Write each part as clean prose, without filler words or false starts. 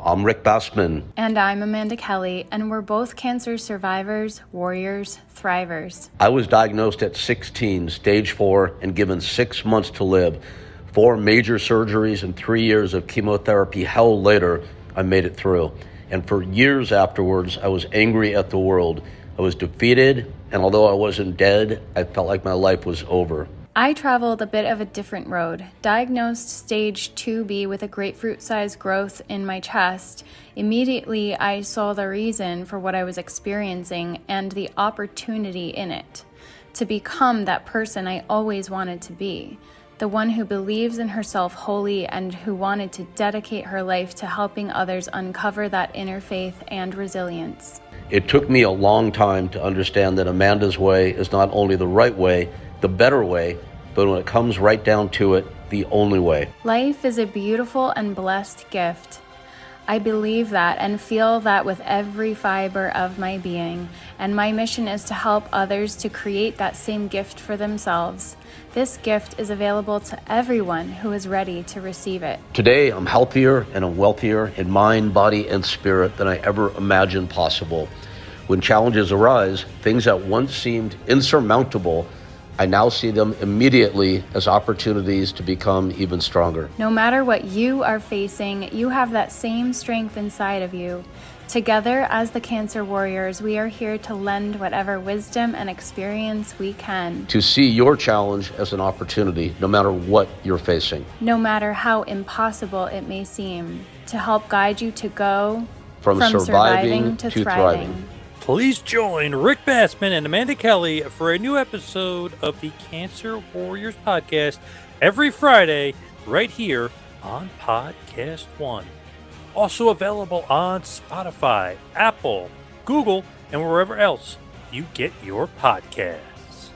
I'm Rick Bassman. And I'm Amanda Kelly, and we're both cancer survivors, warriors, thrivers. I was diagnosed at 16, stage 4, and given 6 months to live. 4 major surgeries and 3 years of chemotherapy. Hell, later, I made it through. And for years afterwards, I was angry at the world. I was defeated, and although I wasn't dead, I felt like my life was over. I traveled a bit of a different road. Diagnosed stage 2B with a grapefruit-sized growth in my chest, immediately I saw the reason for what I was experiencing and the opportunity in it. To become that person I always wanted to be. The one who believes in herself wholly and who wanted to dedicate her life to helping others uncover that inner faith and resilience. It took me a long time to understand that Amanda's way is not only the right way, the better way, but when it comes right down to it, the only way. Life is a beautiful and blessed gift. I believe that and feel that with every fiber of my being, and my mission is to help others to create that same gift for themselves. This gift is available to everyone who is ready to receive it. Today, I'm healthier and I'm wealthier in mind, body, and spirit than I ever imagined possible. When challenges arise, things that once seemed insurmountable, I now see them immediately as opportunities to become even stronger. No matter what you are facing, you have that same strength inside of you. Together, as the Cancer Warriors, we are here to lend whatever wisdom and experience we can. To see your challenge as an opportunity, no matter what you're facing. No matter how impossible it may seem, to help guide you to go From surviving to thriving. Please join Rick Bassman and Amanda Kelly for a new episode of the Cancer Warriors podcast every Friday right here on Podcast One. Also available on Spotify, Apple, Google, and wherever else you get your podcasts.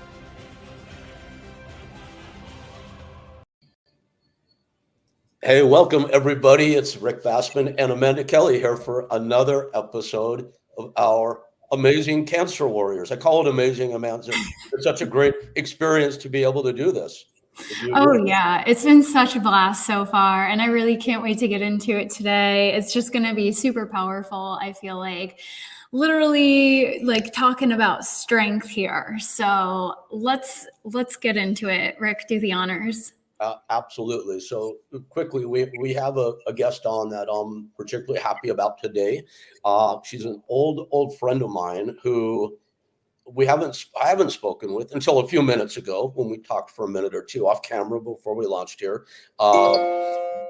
Hey, welcome everybody. It's Rick Bassman and Amanda Kelly here for another episode of our Amazing Cancer Warriors. I call it amazing, Amanda. It's such a great experience to be able to do this. Oh, yeah. It's been such a blast so far, and I really can't wait to get into it today. It's just going to be super powerful, I feel like. Literally, like, talking about strength here. So let's get into it. Rick, do the honors. Absolutely. So quickly, we have a guest on that I'm particularly happy about today. She's an old friend of mine who I haven't spoken with until a few minutes ago when we talked for a minute or two off camera before we launched here.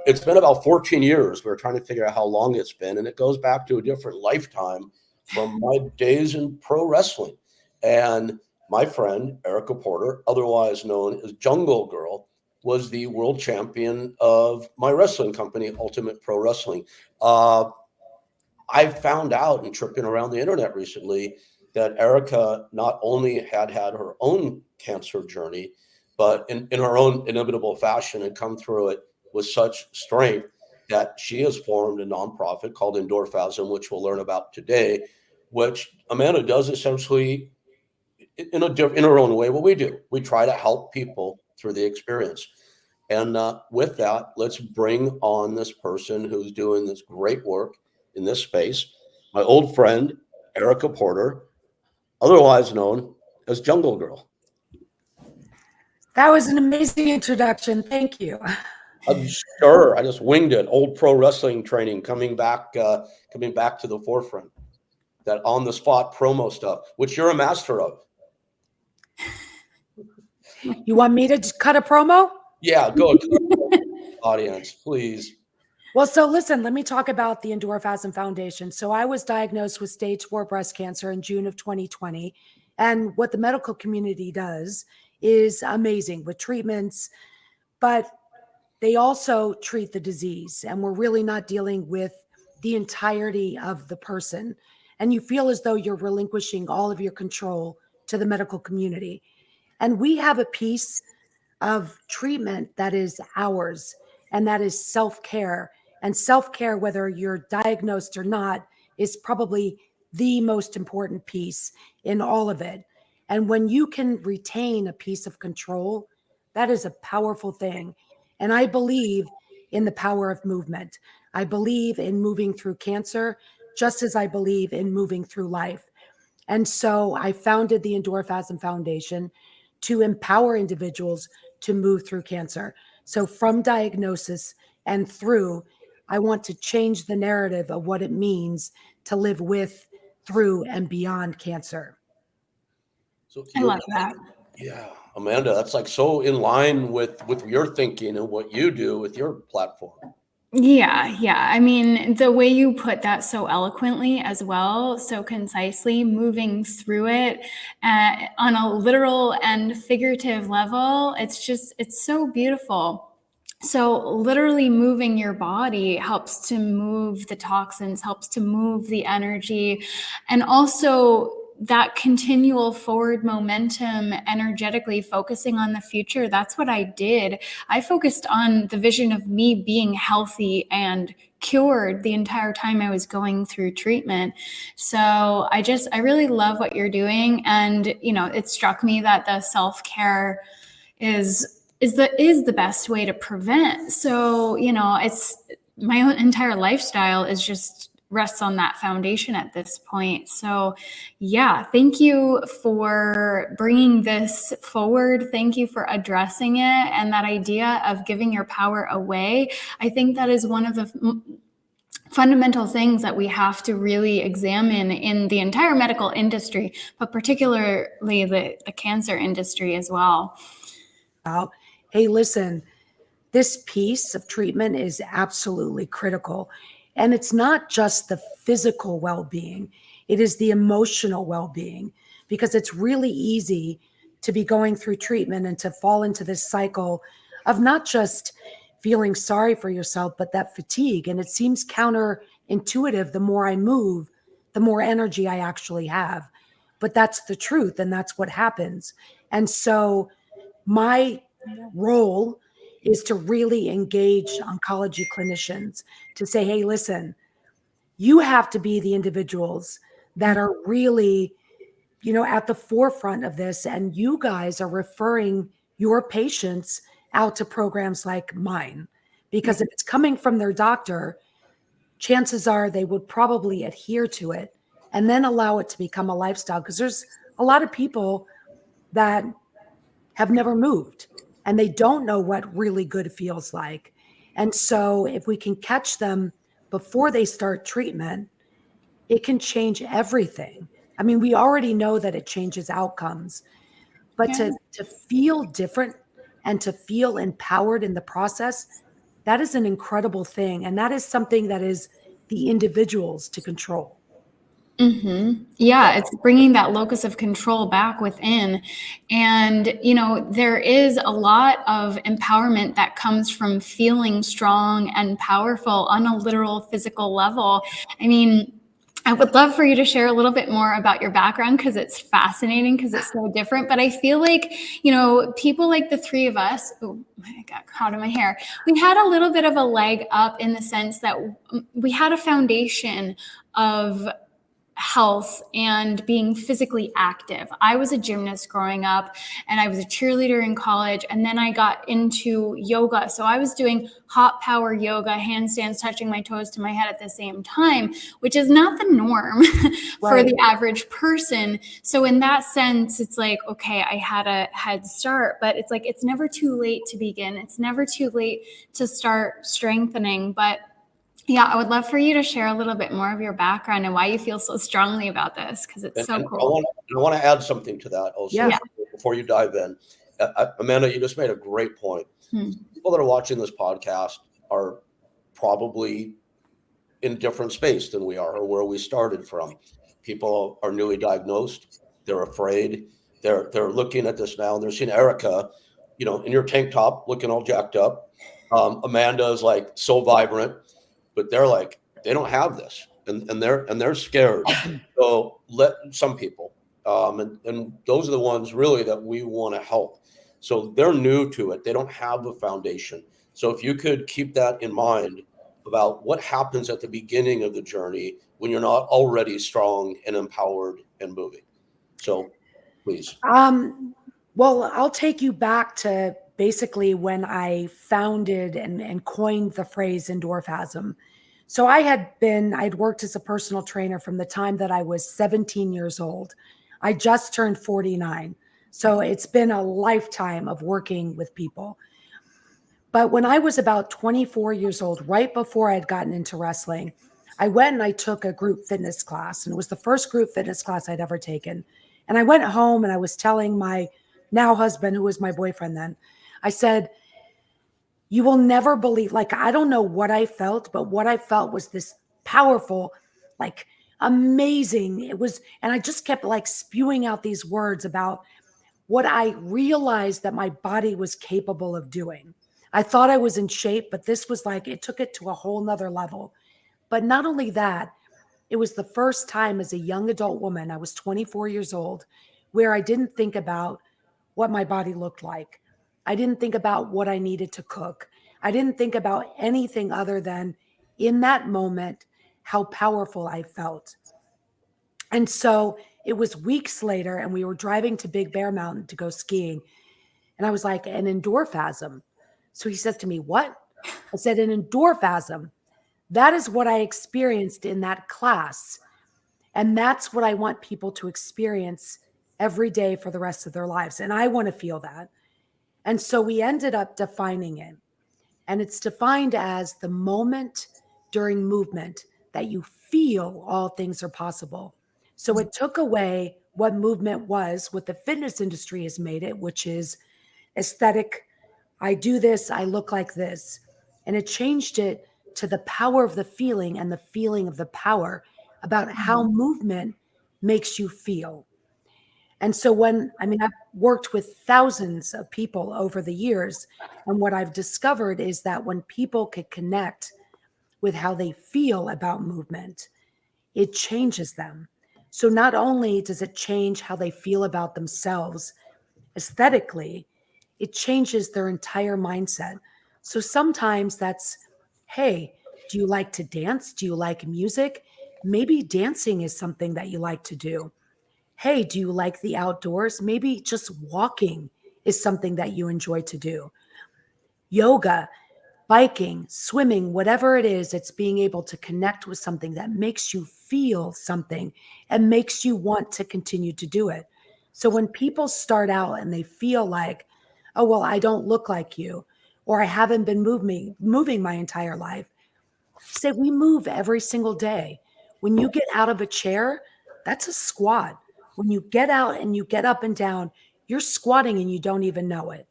It's been about 14 years. We were trying to figure out how long it's been, and it goes back to a different lifetime from my days in pro wrestling. And my friend, Erica Porter, otherwise known as Jungle Grrrl, was the world champion of my wrestling company, Ultimate Pro Wrestling. I found out in tripping around the internet recently that Erica not only had her own cancer journey, but in her own inimitable fashion had come through it with such strength that she has formed a nonprofit called Endorphasm, which we'll learn about today, which Amanda does essentially in her own way what we do. We try to help people through the experience. And with that, let's bring on this person who's doing this great work in this space, my old friend, Erica Porter, otherwise known as Jungle Grrrl. That was an amazing introduction. Thank you. I'm sure. I just winged it. Old pro wrestling training coming back to the forefront. That on the spot promo stuff, which you're a master of. You want me to cut a promo? Yeah, go to the audience, please. Well, so listen, let me talk about the Endorphasm Foundation. So I was diagnosed with stage 4 breast cancer in June of 2020. And what the medical community does is amazing with treatments, but they also treat the disease. And we're really not dealing with the entirety of the person. And you feel as though you're relinquishing all of your control to the medical community. And we have a piece of treatment that is ours, and that is self-care. And self-care, whether you're diagnosed or not, is probably the most important piece in all of it. And when you can retain a piece of control, that is a powerful thing. And I believe in the power of movement. I believe in moving through cancer just as I believe in moving through life. And so I founded the Endorphasm Foundation to empower individuals to move through cancer. So from diagnosis and through, I want to change the narrative of what it means to live with, through, and beyond cancer. So I love that. yeah, Amanda, that's like so in line with your thinking and what you do with your platform. Yeah. I mean, the way you put that so eloquently as well, so concisely, moving through it on a literal and figurative level, it's so beautiful. So literally moving your body helps to move the toxins, helps to move the energy, and also that continual forward momentum energetically focusing on the future. That's what I did. I focused on the vision of me being healthy and cured the entire time I was going through treatment. So I really love what you're doing. And, it struck me that the self-care is the best way to prevent. So, it's my own entire lifestyle is just rests on that foundation at this point. So yeah, thank you for bringing this forward. Thank you for addressing it and that idea of giving your power away. I think that is one of the fundamental things that we have to really examine in the entire medical industry, but particularly the cancer industry as well. Hey, listen, this piece of treatment is absolutely critical. And it's not just the physical well-being, it is the emotional well-being, because it's really easy to be going through treatment and to fall into this cycle of not just feeling sorry for yourself, but that fatigue. And it seems counterintuitive. The more I move, the more energy I actually have. But that's the truth, and that's what happens. And so my role is to really engage oncology clinicians to say, hey, listen, you have to be the individuals that are really, at the forefront of this. And you guys are referring your patients out to programs like mine, because if it's coming from their doctor, chances are they would probably adhere to it and then allow it to become a lifestyle. Because there's a lot of people that have never moved and they don't know what really good feels like. And so if we can catch them before they start treatment, it can change everything. I mean, we already know that it changes outcomes, but to feel different and to feel empowered in the process, that is an incredible thing. And that is something that is the individuals to control. Mm-hmm. Yeah, it's bringing that locus of control back within. And, there is a lot of empowerment that comes from feeling strong and powerful on a literal physical level. I mean, I would love for you to share a little bit more about your background because it's fascinating, because it's so different. But I feel like, people like the three of us, I got caught in my hair. We had a little bit of a leg up in the sense that we had a foundation of health and being physically active. I was a gymnast growing up and I was a cheerleader in college, and then I got into yoga. So I was doing hot power yoga, handstands, touching my toes to my head at the same time, which is not the norm for the average person. So in that sense, it's like, okay, I had a head start, but it's like, it's never too late to begin. It's never too late to start strengthening. But yeah, I would love for you to share a little bit more of your background and why you feel so strongly about this, because it's so cool. I want to add something to that also before you dive in. Amanda, you just made a great point. People that are watching this podcast are probably in different space than we are or where we started from. People are newly diagnosed. They're afraid. They're looking at this now and they're seeing Erica, in your tank top looking all jacked up. Amanda is like so vibrant. But they're like, they don't have this, and they're scared. So let some people, and those are the ones really that we want to help. So they're new to it; they don't have a foundation. So if you could keep that in mind about what happens at the beginning of the journey when you're not already strong and empowered and moving. So please. Well, I'll take you back to basically when I founded and coined the phrase endorphasm. So I'd worked as a personal trainer from the time that I was 17 years old. I just turned 49. So it's been a lifetime of working with people. But when I was about 24 years old, right before I had gotten into wrestling, I went and I took a group fitness class, and it was the first group fitness class I'd ever taken. And I went home and I was telling my now husband, who was my boyfriend then, I said, you will never believe, like, I don't know what I felt, but what I felt was this powerful, like amazing. It was, and I just kept like spewing out these words about what I realized that my body was capable of doing. I thought I was in shape, but this was like, it took it to a whole nother level. But not only that, it was the first time as a young adult woman, I was 24 years old, where I didn't think about what my body looked like. I didn't think about what I needed to cook. I didn't think about anything other than in that moment, how powerful I felt. And so it was weeks later, and we were driving to Big Bear Mountain to go skiing. And I was like, an endorphasm. So he says to me, what? I said, an endorphasm. That is what I experienced in that class. And that's what I want people to experience every day for the rest of their lives. And I want to feel that. And so we ended up defining it. And it's defined as the moment during movement that you feel all things are possible. So it took away what movement was, what the fitness industry has made it, which is aesthetic. I do this, I look like this. And it changed it to the power of the feeling and the feeling of the power about how movement makes you feel. And so I've worked with thousands of people over the years. And what I've discovered is that when people can connect with how they feel about movement, it changes them. So not only does it change how they feel about themselves aesthetically, it changes their entire mindset. So sometimes that's, hey, do you like to dance? Do you like music? Maybe dancing is something that you like to do. Hey, do you like the outdoors? Maybe just walking is something that you enjoy to do. Yoga, biking, swimming, whatever it is, it's being able to connect with something that makes you feel something and makes you want to continue to do it. So when people start out and they feel like, oh, well, I don't look like you, or I haven't been moving my entire life, say we move every single day. When you get out of a chair, that's a squat. When you get out and you get up and down, you're squatting and you don't even know it.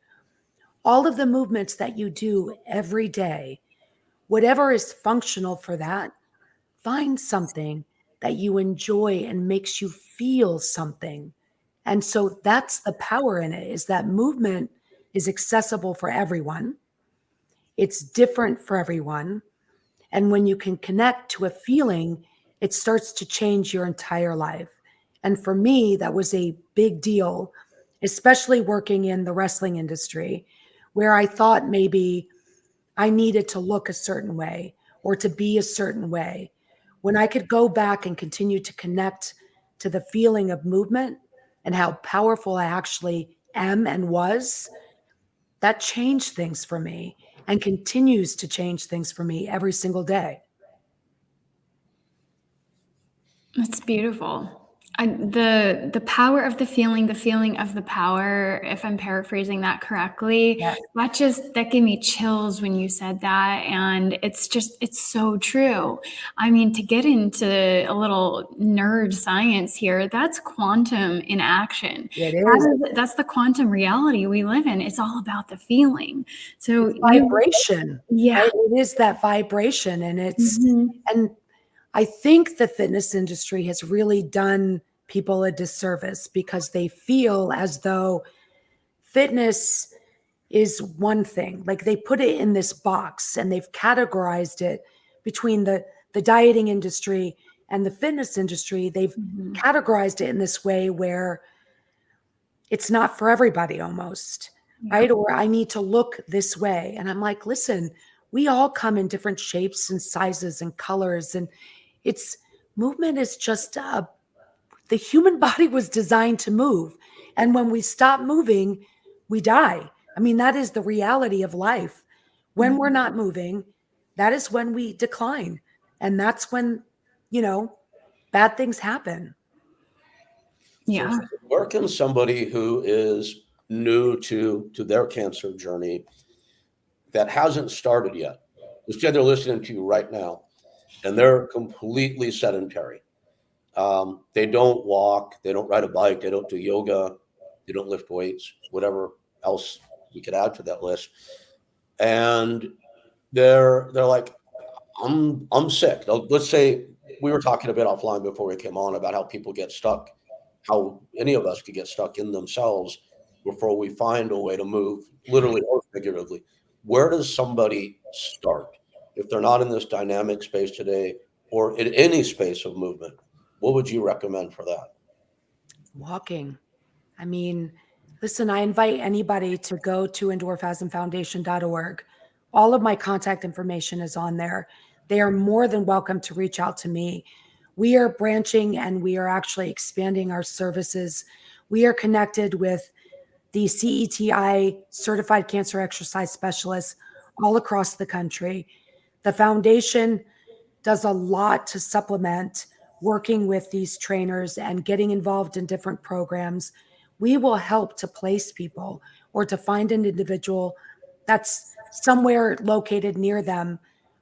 All of the movements that you do every day, whatever is functional for that, find something that you enjoy and makes you feel something. And so that's the power in it, is that movement is accessible for everyone. It's different for everyone. And when you can connect to a feeling, it starts to change your entire life. And for me, that was a big deal, especially working in the wrestling industry, where I thought maybe I needed to look a certain way or to be a certain way. When I could go back and continue to connect to the feeling of movement and how powerful I actually am and was, that changed things for me and continues to change things for me every single day. That's beautiful. The power of the feeling of the power, if I'm paraphrasing that correctly, Yes. that gave me chills when you said that. And it's so true. I mean, to get into a little nerd science here, that's quantum in action. It is. That's the quantum reality we live in. It's all about the feeling. So It's vibration. yeah. Right? It is that vibration. And and I think the fitness industry has really done people a disservice because they feel as though fitness is one thing. Like they put it in this box and they've categorized it between the dieting industry and the fitness industry. They've categorized it in this way where it's not for everybody almost, right? Or I need to look this way. And I'm like, listen, we all come in different shapes and sizes and colors. And movement is just the human body was designed to move. And when we stop moving, we die. I mean, that is the reality of life. When we're not moving, that is when we decline. And that's when, bad things happen. Yeah. So where can somebody who is new to their cancer journey that hasn't started yet, let's say they're listening to you right now and they're completely sedentary. They don't walk, they don't ride a bike, they don't do yoga, they don't lift weights, whatever else we could add to that list. And they're like, I'm sick. Let's say we were talking a bit offline before we came on about how people get stuck, how any of us could get stuck in themselves before we find a way to move, literally or figuratively. Where does somebody start if they're not in this dynamic space today or in any space of movement? What would you recommend for that? Walking. I mean, listen, I invite anybody to go to endorphasmfoundation.org. All of my contact information is on there. They are more than welcome to reach out to me. We are branching and we are actually expanding our services. We are connected with the CETI certified cancer exercise specialists all across the country. The foundation does a lot to supplement working with these trainers and getting involved in different programs. We will help to place people or to find an individual that's somewhere located near them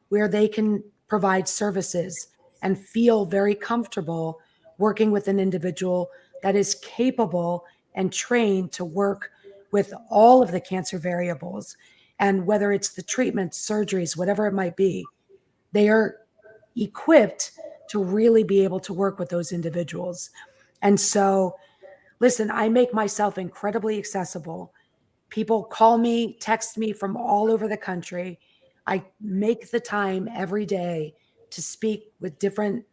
where they can provide services and feel very comfortable working with an individual that is capable and trained to work with all of the cancer variables. And whether it's the treatments, surgeries, whatever it might be, they are equipped to really be able to work with those individuals. And so, listen, I make myself incredibly accessible. People call me, text me from all over the country. I make the time every day to speak with different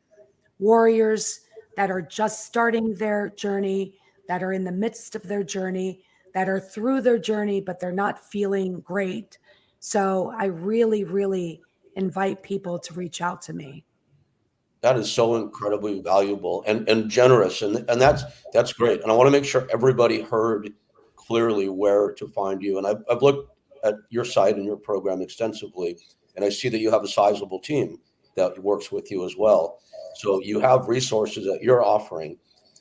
warriors that are just starting their journey, that are in the midst of their journey, that are through their journey, but they're not feeling great. So I really, really invite people to reach out to me. That is so incredibly valuable and generous, and that's great. And I want to make sure everybody heard clearly where to find you. And I've looked at your site and your program extensively, and I see that you have a sizable team that works with you as well. So you have resources that you're offering at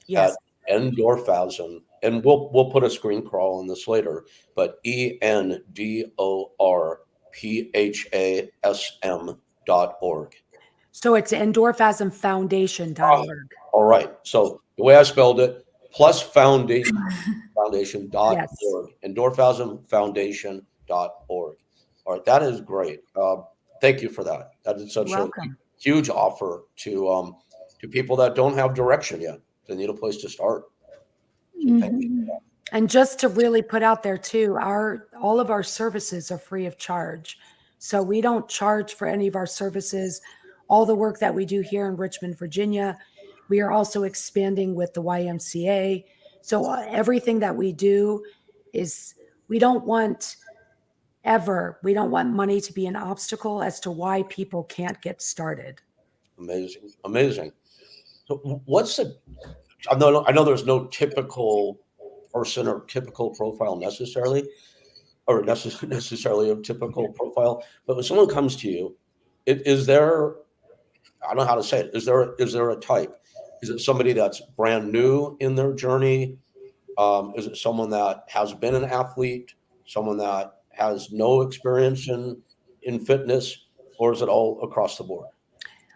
Yes. Endorphasm, and we'll put a screen crawl on this later. But endorphasm.org. So it's endorphasmfoundation.org. All right. So the way I spelled it, plus foundation, Yes. foundation.org, endorphasmfoundation.org. All right. That is great. Thank you for that. That is such a Welcome. huge offer to people that don't have direction yet. They need a place to start. So thank you. Mhm. And just to really put out there too, all of our services are free of charge. So we don't charge for any of our services. All the work that we do here in Richmond, Virginia, we are also expanding with the YMCA. So everything that we do is we don't want we don't want money to be an obstacle as to why people can't get started. Amazing. Amazing. So what's the I know there's no typical person or typical profile necessarily, or necessarily a typical profile, but when someone comes to you, is there, I don't know how to say it, is there a type? Is it somebody that's brand new in their journey? Is it someone that has been an athlete, someone that has no experience in fitness, or is it all across the board?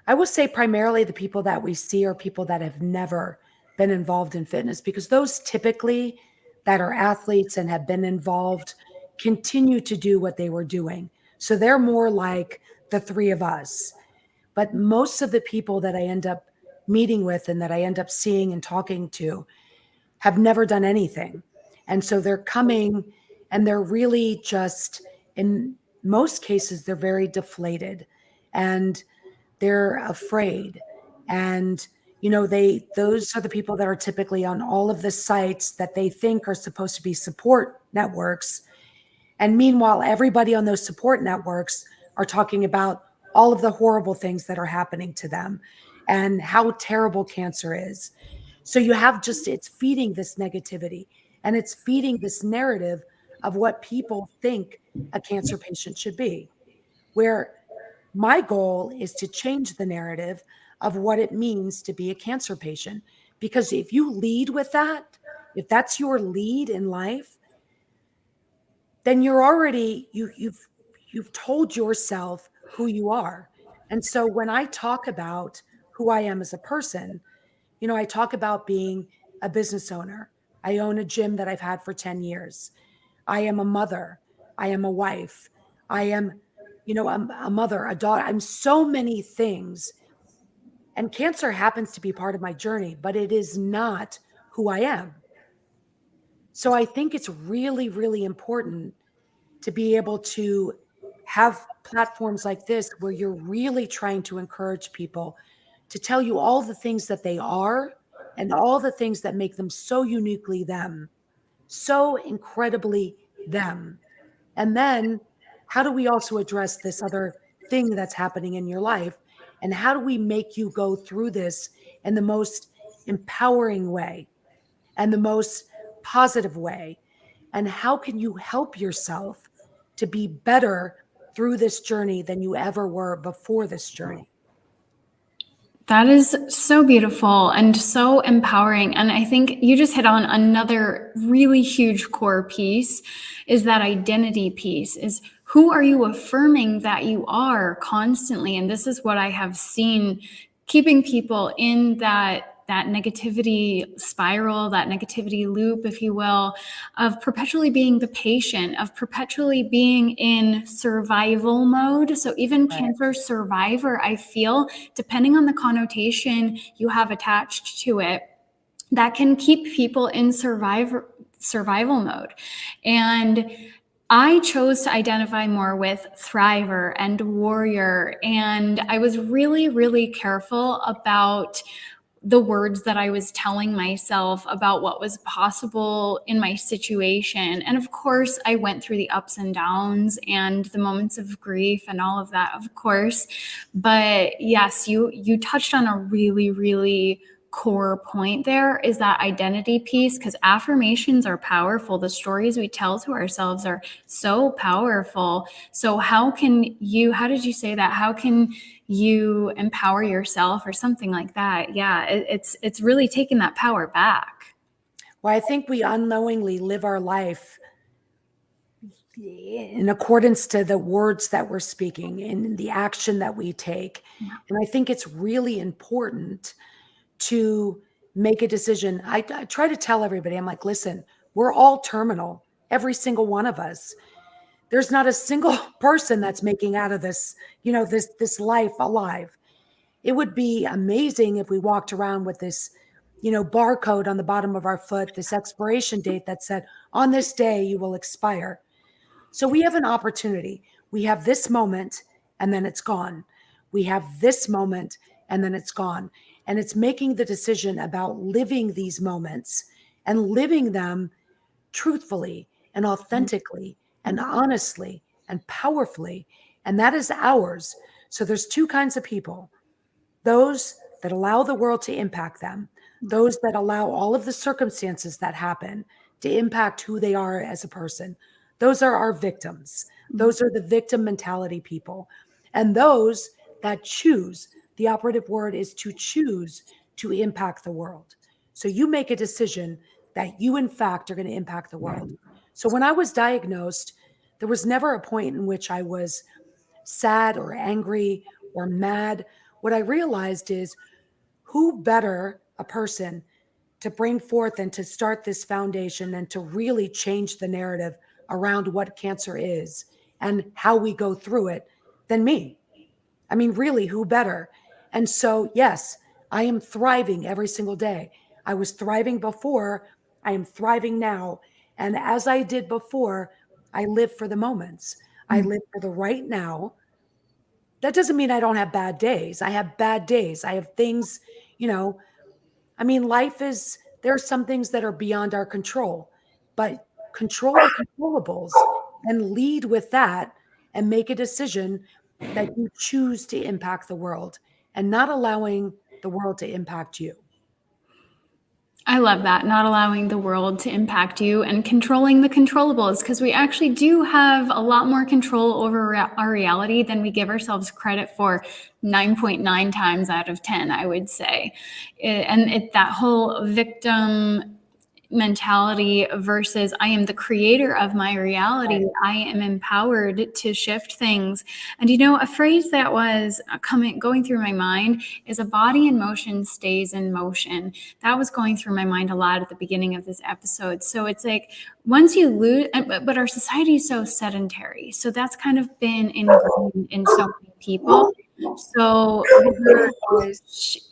I would say primarily the people that we see are people that have never been involved in fitness because those typically that are athletes and have been involved continue to do what they were doing. So they're more like the three of us. But most of the people that I end up meeting with and that I end up seeing and talking to have never done anything. And so they're coming and they're really just, in most cases, they're very deflated and they're afraid. And, those are the people that are typically on all of the sites that they think are supposed to be support networks. And meanwhile, everybody on those support networks are talking about all of the horrible things that are happening to them and how terrible cancer is. So you have it's feeding this negativity and it's feeding this narrative of what people think a cancer patient should be, where My goal is to change the narrative of what it means to be a cancer patient. Because if you lead with that, if that's your lead in life, then you're already you've told yourself who you are. And so when I talk about who I am as a person, I talk about being a business owner. I own a gym that I've had for 10 years. I am a mother. I am a wife. I am, a mother, a daughter. I'm so many things. And cancer happens to be part of my journey, but it is not who I am. So I think it's really, really important to be able to have platforms like this where you're really trying to encourage people to tell you all the things that they are and all the things that make them so uniquely them, so incredibly them. And then how do we also address this other thing that's happening in your life? And how do we make you go through this in the most empowering way and the most positive way? And how can you help yourself to be better through this journey than you ever were before this journey? That is so beautiful and so empowering. And I think you just hit on another really huge core piece, is that identity piece, is who are you affirming that you are constantly? And this is what I have seen keeping people in that negativity spiral, that negativity loop, if you will, of perpetually being the patient, of perpetually being in survival mode. So even cancer survivor, I feel, depending on the connotation you have attached to it, that can keep people in survival mode. And I chose to identify more with thriver and warrior. And I was really, really careful about the words that I was telling myself about what was possible in my situation. And of course, I went through the ups and downs and the moments of grief and all of that, of course. But yes, you touched on a really, really core point there, is that identity piece, because affirmations are powerful. The stories we tell to ourselves are so powerful. So how did you say that? How can you empower yourself or something like that? Yeah, it's really taking that power back. Well, I think we unknowingly live our life in accordance to the words that we're speaking and the action that we take. And I think it's really important to make a decision. I try to tell everybody, I'm like, listen, we're all terminal, every single one of us. There's not a single person that's making out of this, this life alive. It would be amazing if we walked around with this, barcode on the bottom of our foot, this expiration date that said, on this day, you will expire. So we have an opportunity. We have this moment and then it's gone. We have this moment and then it's gone. And it's making the decision about living these moments and living them truthfully and authentically and honestly and powerfully. And that is ours. So there's two kinds of people: those that allow the world to impact them, those that allow all of the circumstances that happen to impact who they are as a person. Those are our victims. Those are the victim mentality people. And those that choose, the operative word is to choose to impact the world. So you make a decision that you, in fact, are going to impact the world. So when I was diagnosed, there was never a point in which I was sad or angry or mad. What I realized is, who better a person to bring forth and to start this foundation and to really change the narrative around what cancer is and how we go through it than me? I mean, really, who better? And so, yes, I am thriving every single day. I was thriving before, I am thriving now. And as I did before, I live for the moments. I live for the right now. That doesn't mean I don't have bad days. I have bad days. I have things, I mean, there are some things that are beyond our control, but control the controllables and lead with that and make a decision that you choose to impact the world and not allowing the world to impact you. I love that, not allowing the world to impact you and controlling the controllables, because we actually do have a lot more control over our reality than we give ourselves credit for 9.9 times out of 10, I would say. That whole victim mentality versus I am the creator of my reality. I am empowered to shift things. And a phrase that was going through my mind is a body in motion stays in motion. That was going through my mind a lot at the beginning of this episode. So it's like once you lose, but our society is so sedentary. So that's kind of been ingrained in so many people. So we're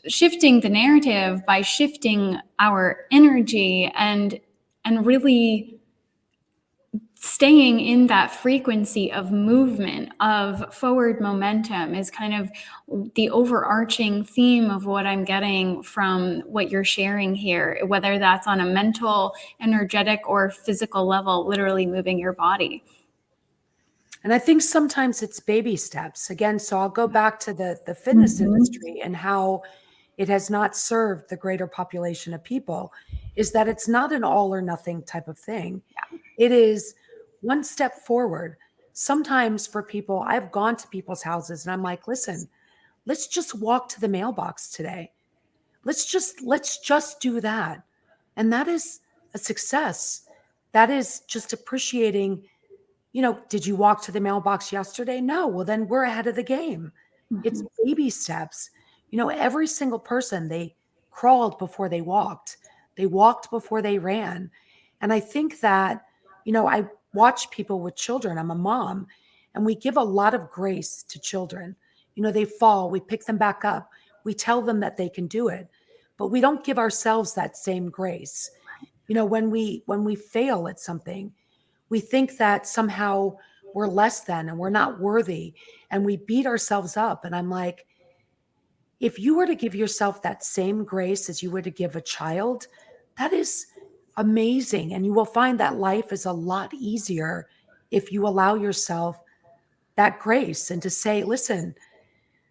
shifting the narrative by shifting our energy and really staying in that frequency of movement, of forward momentum is kind of the overarching theme of what I'm getting from what you're sharing here, whether that's on a mental, energetic, or physical level, literally moving your body. And I think sometimes it's baby steps. Again, so I'll go back to the fitness industry and how it has not served the greater population of people, is that it's not an all or nothing type of thing. It is one step forward. Sometimes for people, I've gone to people's houses and I'm like, listen, let's just walk to the mailbox today. Let's just do that. And that is a success. That is just appreciating, did you walk to the mailbox yesterday? No. Well, then we're ahead of the game. It's baby steps. Every single person, they crawled before they walked. They walked before they ran. And I think that, I watch people with children. I'm a mom, and we give a lot of grace to children. They fall, we pick them back up. We tell them that they can do it, but we don't give ourselves that same grace. When we fail at something, we think that somehow we're less than and we're not worthy, and we beat ourselves up. And I'm like, if you were to give yourself that same grace as you were to give a child, that is amazing. And you will find that life is a lot easier if you allow yourself that grace and to say, listen,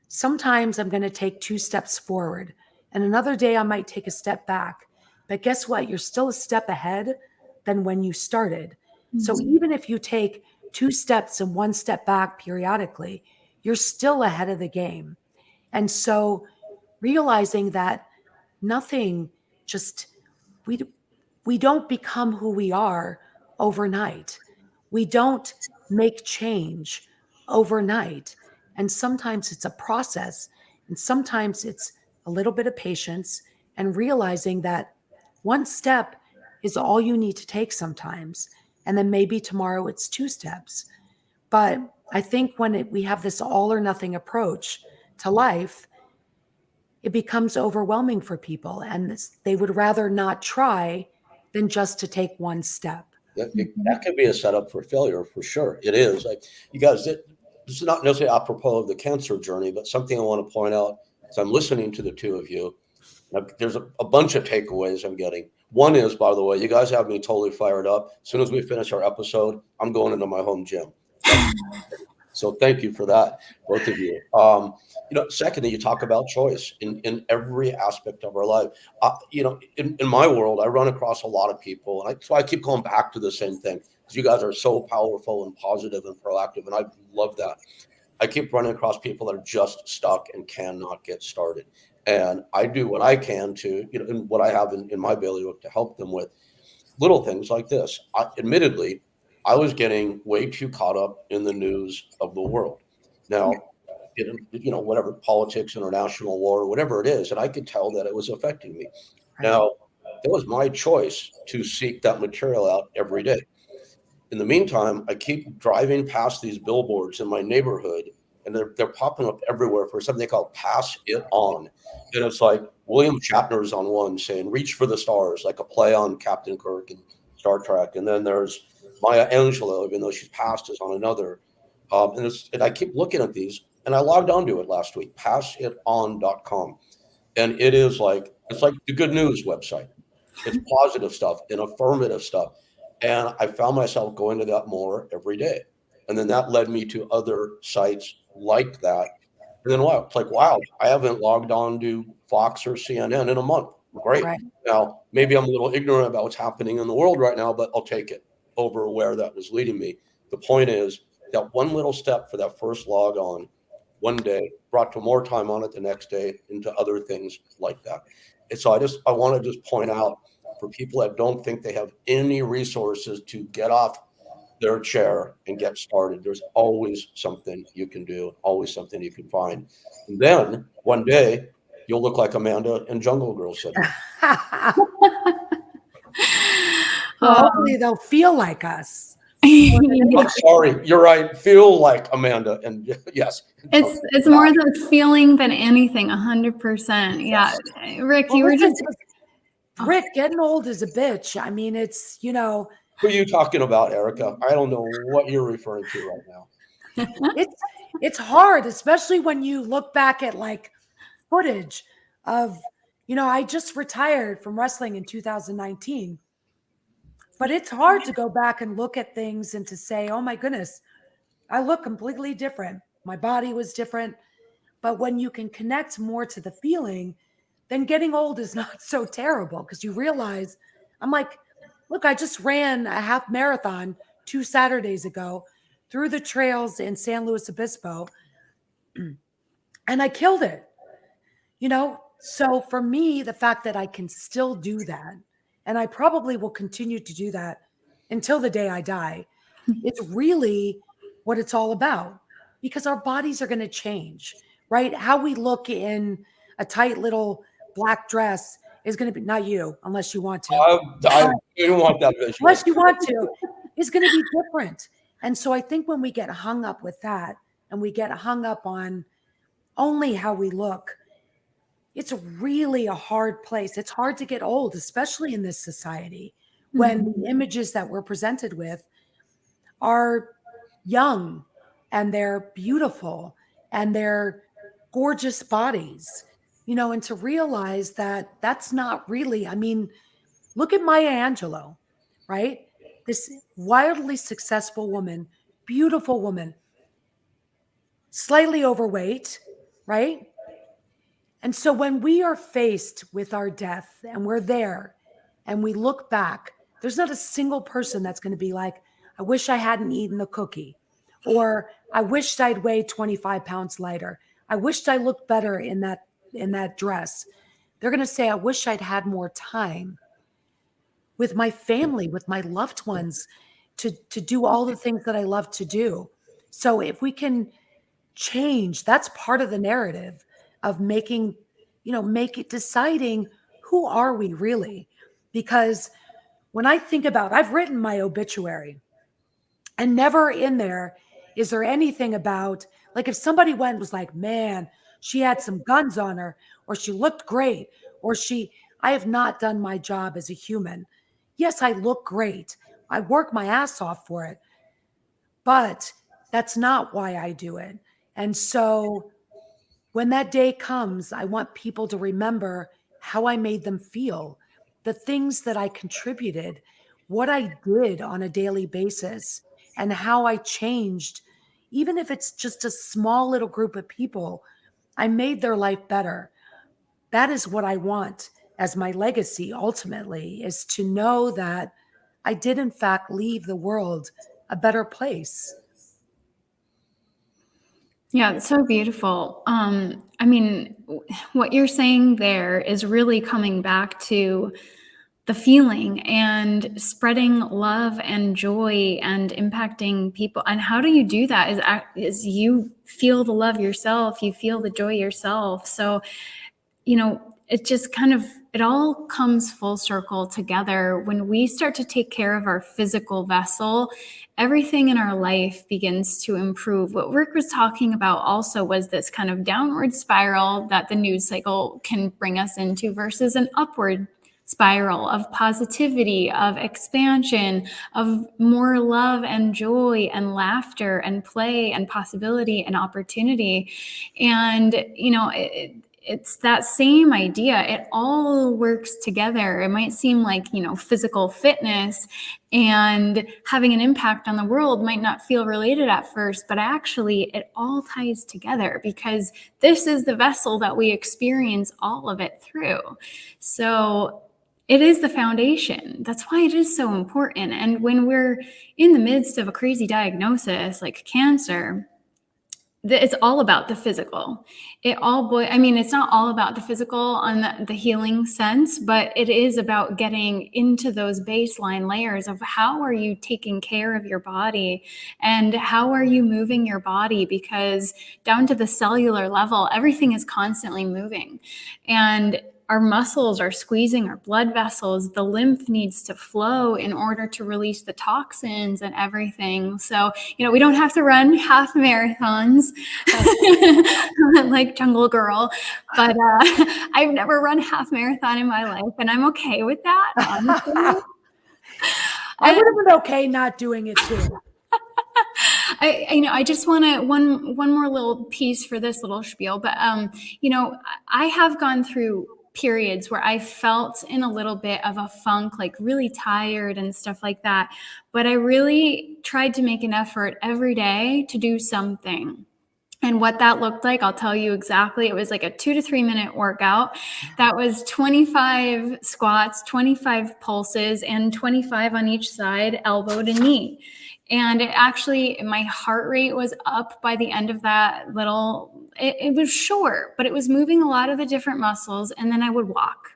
sometimes I'm going to take 2 steps forward and another day I might take a step back. But guess what? You're still a step ahead than when you started. So even if you take 2 steps and 1 step back periodically, you're still ahead of the game. And so realizing that nothing just, we don't become who we are overnight. We don't make change overnight. And sometimes it's a process, and sometimes it's a little bit of patience and realizing that 1 step is all you need to take sometimes. And then maybe tomorrow it's 2 steps. But I think when we have this all or nothing approach to life, it becomes overwhelming for people, and they would rather not try than just to take 1 step. That could be a setup for failure, for sure. It is. You guys, this is not necessarily apropos of the cancer journey, but something I want to point out as I'm listening to the two of you. There's a bunch of takeaways I'm getting. One is, by the way, you guys have me totally fired up. As soon as we finish our episode, I'm going into my home gym. So thank you for that, both of you. Secondly, you talk about choice in every aspect of our life. In my world, I run across a lot of people, and so I keep going back to the same thing because you guys are so powerful and positive and proactive, and I love that. I keep running across people that are just stuck and cannot get started. And I do what I can to, and what I have in my bailiwick to help them with little things like this. Admittedly, I was getting way too caught up in the news of the world. Now, whatever, politics, international war, whatever it is, and I could tell that it was affecting me. Now, it was my choice to seek that material out every day. In the meantime, I keep driving past these billboards in my neighborhood, and they're popping up everywhere for something called Pass It On. And it's like William Shatner's on one saying, reach for the stars, like a play on Captain Kirk and Star Trek. And then there's Maya Angelou, even though she's passed, is on another. And I keep looking at these, and I logged onto it last week, passiton.com. And it's like the good news website. It's positive stuff and affirmative stuff. And I found myself going to that more every day. And then that led me to other sites like that. And then wow, it's like, wow, I haven't logged on to Fox or CNN in a month, Great. Right. Now, maybe I'm a little ignorant about what's happening in the world right now, but I'll take it over where that was leading me. The point is that one little step for that first log on one day brought to more time on it the next day into other things like that. And so I want to just point out for people that don't think they have any resources to get off their chair and get started, there's always something you can do, always something you can find. And then one day you'll look like Amanda in Jungle Grrrl suddenly. Well, hopefully they'll feel like us. I'm sorry, you're right. Feel like Amanda, and yes, It's more the feeling than anything. 100%. Yeah, Rick, Well, you were listen, just Rick, getting old is a bitch. I mean, it's, who are you talking about, Erica? I don't know what you're referring to right now. it's hard, especially when you look back at like footage of, I just retired from wrestling in 2019. But it's hard to go back and look at things and to say, oh my goodness, I look completely different. My body was different. But when you can connect more to the feeling, then getting old is not so terrible because you realize, I'm like, look, I just ran a half marathon 2 Saturdays ago through the trails in San Luis Obispo, and I killed it. So for me, the fact that I can still do that, and I probably will continue to do that until the day I die, it's really what it's all about, because our bodies are going to change, right? How we look in a tight little black dress is going to be, not you, unless you want to. I didn't want that visual. Unless you want to, is going to be different. And so I think when we get hung up with that and we get hung up on only how we look, it's really a hard place. It's hard to get old, especially in this society, when the images that we're presented with are young and they're beautiful and they're gorgeous bodies, and to realize that that's not really, I mean, look at Maya Angelou, right? This wildly successful woman, beautiful woman, slightly overweight, right? And so when we are faced with our death and we're there and we look back, there's not a single person that's going to be like, I wish I hadn't eaten the cookie, or I wished I'd weighed 25 pounds lighter. I wished I looked better in that dress. They're going to say, I wish I'd had more time with my family, with my loved ones, to do all the things that I love to do. So if we can change, that's part of the narrative of making, deciding who are we really? Because when I think about, I've written my obituary, and never in there is there anything about, like, if somebody was like, man, she had some guns on her, or she looked great, or I have not done my job as a human. Yes, I look great. I work my ass off for it, but that's not why I do it. And so when that day comes, I want people to remember how I made them feel, the things that I contributed, what I did on a daily basis, and how I changed. Even if it's just a small little group of people, I made their life better. That is what I want as my legacy ultimately, is to know that I did in fact leave the world a better place. Yeah, it's so beautiful. I mean, what you're saying there is really coming back to the feeling and spreading love and joy and impacting people. And how do you do that is you feel the love yourself, you feel the joy yourself. So, it just it all comes full circle together. When we start to take care of our physical vessel, everything in our life begins to improve. What Rick was talking about also was this kind of downward spiral that the news cycle can bring us into versus an upward spiral of positivity, of expansion, of more love and joy and laughter and play and possibility and opportunity. And, it's that same idea. It all works together. It might seem like, physical fitness and having an impact on the world might not feel related at first, but actually it all ties together because this is the vessel that we experience all of it through. So it is the foundation. That's why it is so important. And when we're in the midst of a crazy diagnosis like cancer, it's all about the physical. It's not all about the physical on the healing sense, but it is about getting into those baseline layers of how are you taking care of your body and how are you moving your body, because down to the cellular level, everything is constantly moving. And our muscles are squeezing our blood vessels. The lymph needs to flow in order to release the toxins and everything. So, we don't have to run half marathons like Jungle Grrrl, but I've never run half marathon in my life, and I'm okay with that, honestly. I would have been okay not doing it too. I just want to one more little piece for this little spiel, but I have gone through periods where I felt in a little bit of a funk, like really tired and stuff like that. But I really tried to make an effort every day to do something. And what that looked like, I'll tell you exactly. It was like a 2 to 3 minute workout. That was 25 squats, 25 pulses, and 25 on each side, elbow to knee. And my heart rate was up by the end of that it was short, but it was moving a lot of the different muscles. And then I would walk.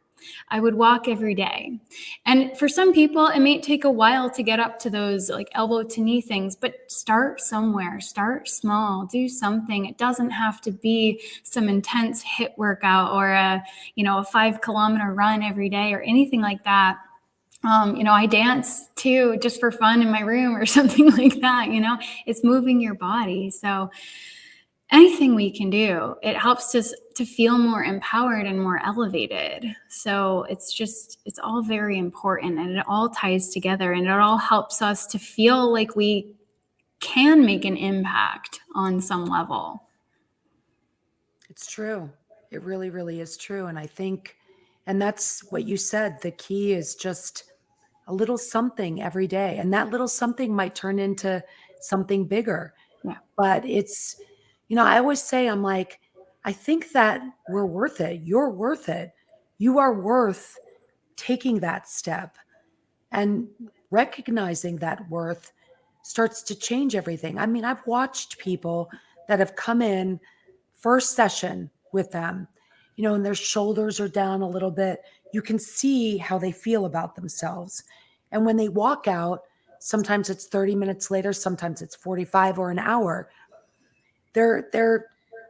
I would walk every day. And for some people, it may take a while to get up to those like elbow to knee things, but start somewhere, start small, do something. It doesn't have to be some intense HIIT workout or a 5-kilometer run every day or anything like that. I dance too, just for fun in my room or something like that. It's moving your body. So anything we can do, it helps us to feel more empowered and more elevated. So it's all very important, and it all ties together, and it all helps us to feel like we can make an impact on some level. It's true. It really, really is true. And I think, and that's what you said, the key is just a little something every day. And that little something might turn into something bigger. Yeah. But it's, I always say, I'm like, I think that we're worth it. You're worth it. You are worth taking that step, and recognizing that worth starts to change everything. I mean, I've watched people that have come in first session with them, and their shoulders are down a little bit. You can see how they feel about themselves. And when they walk out, sometimes it's 30 minutes later, sometimes it's 45 or an hour. Their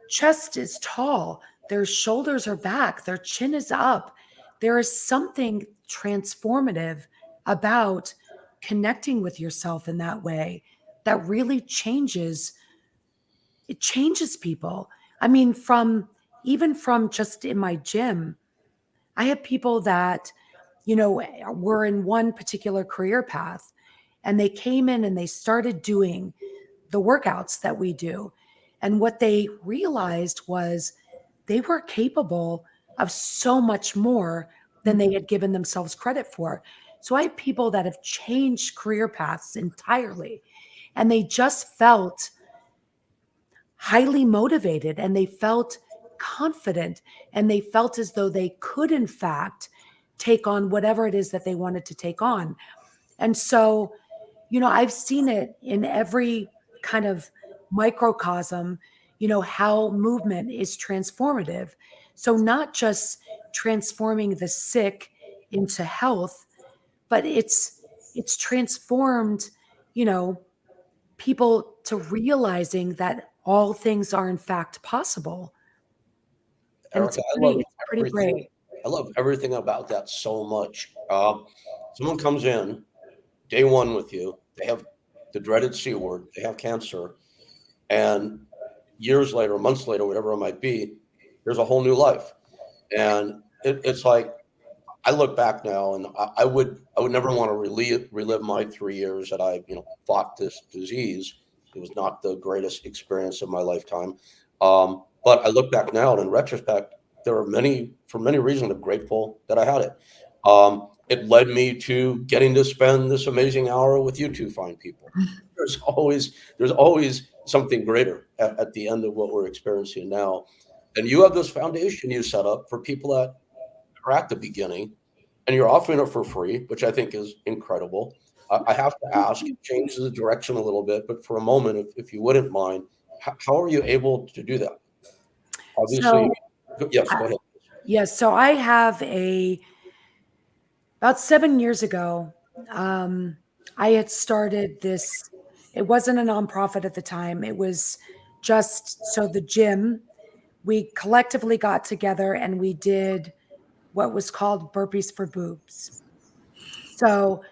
chest is tall, their shoulders are back, their chin is up. There is something transformative about connecting with yourself in that way that really changes people. I mean, even from just in my gym, I have people that, were in one particular career path, and they came in and they started doing the workouts that we do. And what they realized was they were capable of so much more than they had given themselves credit for. So I have people that have changed career paths entirely, and they just felt highly motivated, and they felt confident, and they felt as though they could, in fact, take on whatever it is that they wanted to take on. And so, I've seen it in every kind of microcosm, how movement is transformative. So not just transforming the sick into health, but it's transformed, people to realizing that all things are in fact possible. And Erica, it's pretty great. I love everything about that so much. Someone comes in day one with you, they have the dreaded C word, they have cancer, and years later, months later, whatever it might be, there's a whole new life. And it's like, I look back now, and I would never want to relive my 3 years that I fought this disease. It was not the greatest experience of my lifetime. But I look back now, and in retrospect, there are for many reasons, I'm grateful that I had it. It led me to getting to spend this amazing hour with you two fine people. There's always something greater at the end of what we're experiencing now. And you have this foundation you set up for people that are at the beginning, and you're offering it for free, which I think is incredible. I have to ask, change the direction a little bit, but for a moment, if you wouldn't mind, how are you able to do that? Obviously, So, yes, uh, go ahead. yes. So I have about 7 years ago, I had started this. It wasn't a nonprofit at the time. It was just so the gym, we collectively got together and we did what was called burpees for boobs. So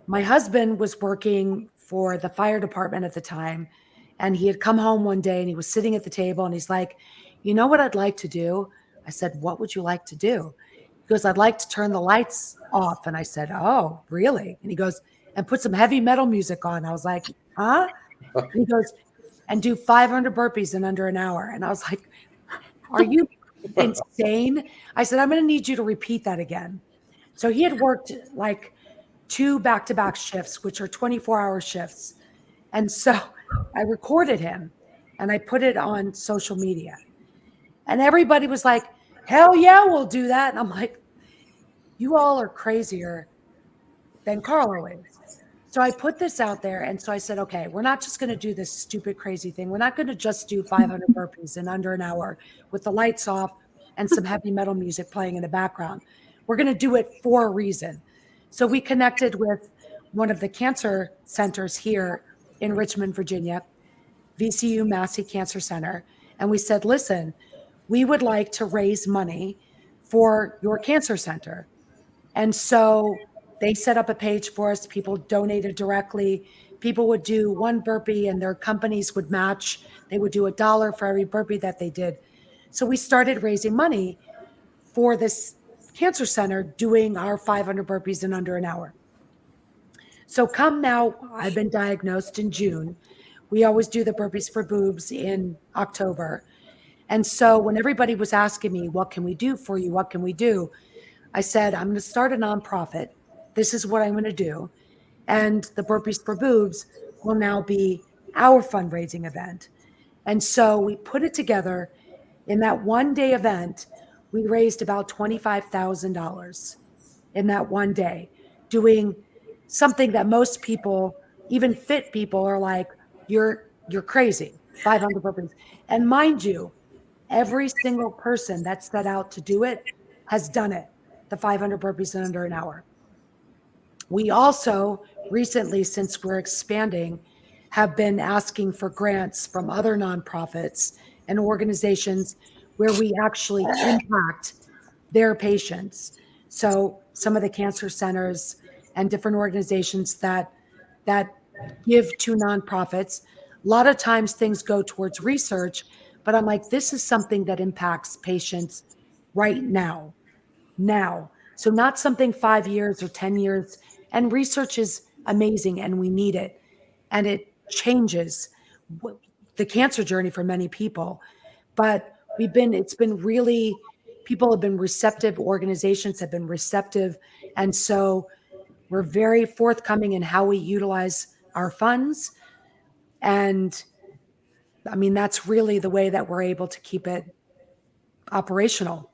my husband was working for the fire department at the time, and he had come home one day and he was sitting at the table and he's like, "You know what I'd like to do?" I said, "What would you like to do?" He goes, "I'd like to turn the lights off." And I said, "Oh, really?" And he goes, "And put some heavy metal music on." I was like, "Huh?" And he goes, "And do 500 burpees in under an hour." And I was like, "Are you insane?" I said, "I'm going to need you to repeat that again." So he had worked like 2 back-to-back shifts, which are 24-hour shifts. And so I recorded him and I put it on social media. And everybody was like, "Hell yeah, we'll do that." And I'm like, "You all are crazier than Carlo is." So I put this out there. And so I said, "Okay, we're not just going to do this stupid, crazy thing. We're not going to just do 500 burpees in under an hour with the lights off and some heavy metal music playing in the background. We're going to do it for a reason." So we connected with one of the cancer centers here in Richmond, Virginia, VCU Massey Cancer Center. And we said, "Listen, we would like to raise money for your cancer center." And so they set up a page for us. People donated directly. People would do one burpee and their companies would match. They would do $1 for every burpee that they did. So we started raising money for this cancer center doing our 500 burpees in under an hour. So come now, I've been diagnosed in June. We always do the burpees for boobs in October. And so when everybody was asking me, "What can we do for you? What can we do?" I said, "I'm going to start a nonprofit. This is what I'm going to do." And the burpees for boobs will now be our fundraising event. And so we put it together. In that 1 day event, we raised about $25,000 in that 1 day, doing something that most people, even fit people, are like, you're crazy. 500 burpees. And mind you, every single person that set out to do it has done it, the 500 burpees in under an hour. We also recently, since we're expanding, have been asking for grants from other nonprofits and organizations where we actually impact their patients. So some of the cancer centers and different organizations that give to nonprofits, a lot of times things go towards research, but I'm like, this is something that impacts patients right now. Now. So not something 5 years or 10 years. And research is amazing and we need it. And it changes the cancer journey for many people. But it's been really, people have been receptive, organizations have been receptive. And so we're very forthcoming in how we utilize our funds. And I mean, that's really the way that we're able to keep it operational.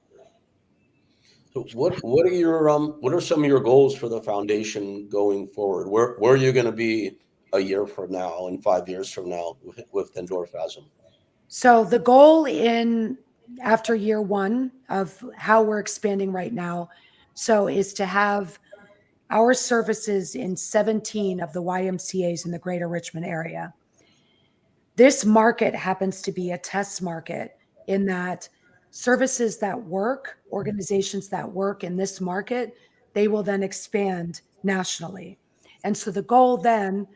So what are some of your goals for the foundation going forward? Where are you going to be a year from now and 5 years from now with Endorphasm? So the goal after year one of how we're expanding right now, so is to have our services in 17 of the YMCAs in the greater Richmond area. This market happens to be a test market in that services that work, organizations that work in this market, they will then expand nationally. And so the goal then,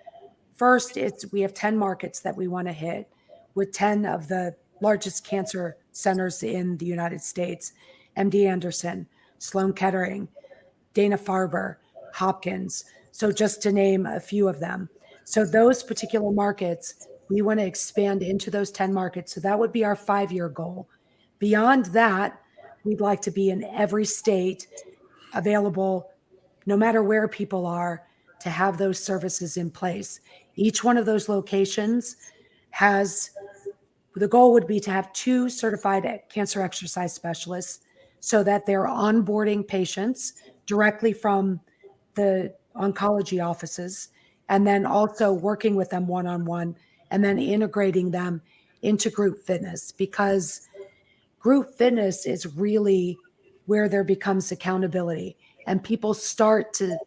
first, we have 10 markets that we want to hit with 10 of the largest cancer centers in the United States: MD Anderson, Sloan Kettering, Dana-Farber, Hopkins. So just to name a few of them. So those particular markets, we want to expand into those 10 markets. So that would be our 5-year goal. Beyond that, we'd like to be in every state, available no matter where people are, to have those services in place. Each one of those locations has, the goal would be to have 2 certified cancer exercise specialists so that they're onboarding patients directly from the oncology offices, and then also working with them one-on-one, and then integrating them into group fitness, because group fitness is really where there becomes accountability and people start to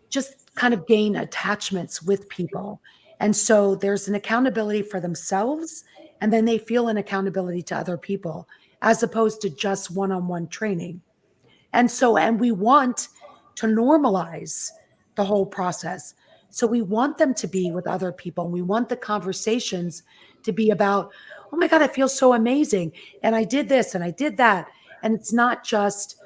just kind of gain attachments with people. And so there's an accountability for themselves, and then they feel an accountability to other people, as opposed to just one-on-one training. And we want to normalize the whole process. So we want them to be with other people, and we want the conversations to be about, oh my God, I feel so amazing. And I did this and I did that. And it's not just,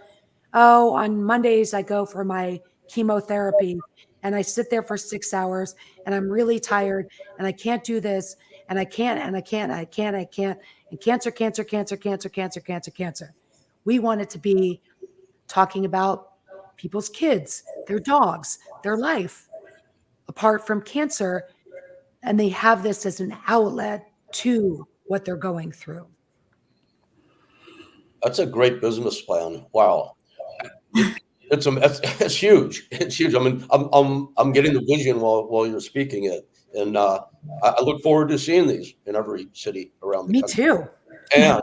oh, on Mondays I go for my chemotherapy and I sit there for 6 hours and I'm really tired and I can't do this and I can't and I can't and I can't, I can't, and cancer, cancer, cancer, cancer, cancer, cancer, cancer. We want it to be talking about people's kids, their dogs, their life, apart from cancer, and they have this as an outlet to what they're going through. That's a great business plan. Wow. It's huge. It's huge. I mean, I'm getting the vision while you're speaking it, and I look forward to seeing these in every city around the Me country. too. And